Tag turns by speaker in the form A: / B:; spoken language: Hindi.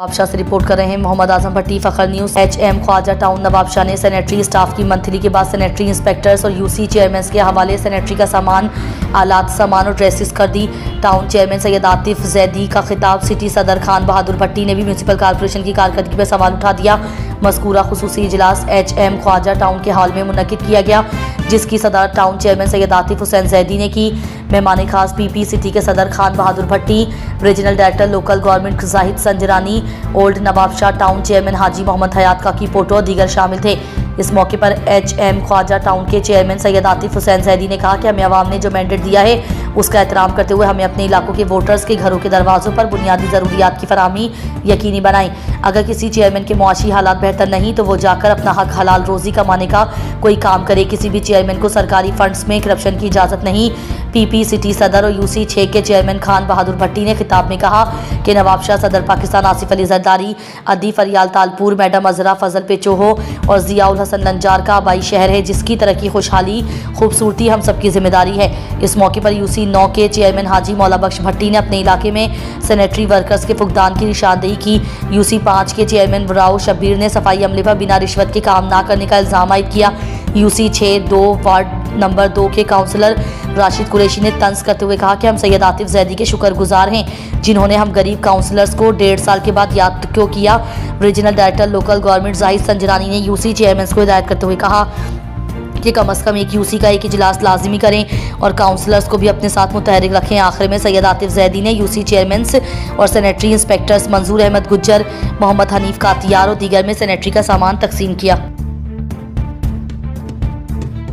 A: नवाबशाह से रिपोर्ट कर रहे हैं Mohammad Azam Bhatti, Fakhar news. HM Khwaja town Nawabshah ने सैनिटरी स्टाफ की मंथली के बाद सैनिटरी इंस्पेक्टर्स और UC चेयरमैन के हवाले सैनिटरी का सामान, आलात सामान और ड्रेसेस कर दी। टाउन चेयरमैन सैयद आतिफ जैदी का खिताब सिटी सदर खान बहादुर भट्टी ने भी म्यूनसिपल कॉर्पोरेशन की कारकर्दगी पर सवाल उठा दिया। मज़कूरा खुसूसी इजलास HM ख्वाजा टाउन के हॉल में मुनक्किद किया गया, जिसकी सदर टाउन चेयरमैन सैयद आतिफ हुसैन जैदी ने की। मेहमान खास PP सिटी के सदर Khan Bahadur Bhatti, regional director local government Zahid Sanjrani, old Nawabshah town chairman Haji Mohammad Hayat का की फोटो दीगर शामिल थे। इस मौके पर HM ख्वाजा टाउन के चेयरमैन सैयद आतिफ हुसैन जैदी ने कहा कि हमें अवाम ने जो मैंडेट दिया है उसका एहतराम करते हुए हमें अपने इलाकों के वोटर्स के घरों के दरवाज़ों पर बुनियादी ज़रूरियात की फराहमी यकीनी बनाई। अगर किसी चेयरमैन के मुआशी हालात बेहतर नहीं तो वो जाकर अपना हक हलाल रोज़ी कमाने का कोई काम करे। किसी भी चेयरमैन को सरकारी फंड्स में करप्शन की इजाज़त नहीं। PP सिटी सदर और UC 6 के चेयरमैन खान बहादुर भट्टी ने खिताब में कहा कि नवाबशाह सदर पाकिस्तान आसिफ अली जरदारी, अदी फरियाल तालपुर, मैडम अजरा फजल पेचोहो और जियाउल हसन नंजार का आबाई शहर है, जिसकी तरक्की, खुशहाली, खूबसूरती हम सबकी जिम्मेदारी है। इस मौके पर UC 9 के चेयरमैन हाजी मौला बख्श भट्टी ने अपने इलाके में सैनिटरी वर्कर्स के फुकदान की निशानदेही की। UC 5 के चेयरमैन वराउ शब्बीर ने सफाई अमले पर बिना रिश्वत के काम ना करने का इल्ज़ाम आयद किया। UC 6-2 वार्ड नंबर 2 के काउंसलर राशिद कुरैशी ने तंज करते हुए कहा कि हम सैयद आतिफ जैदी के शुक्रगुजार हैं, जिन्होंने हम गरीब काउंसलर्स को 1.5 साल के बाद याद क्यों किया। Regional director local government Zahid Sanjrani ने UC चेयरमैन को हिदायत करते हुए कहा कि कम अज़ कम एक UC का एक इजलास लाजिमी करें और काउंसलर्स को भी अपने साथ मुतहरिक रखें। आखिर में सैयद आतिफ जैदी ने UC चेयरमैन्स और सैनिटरी इंस्पेक्टर्स मंजूर अहमद गुज्जर, मोहम्मद हनीफ कातियार और दीगर में सैनिटरी का सामान तकसीम किया।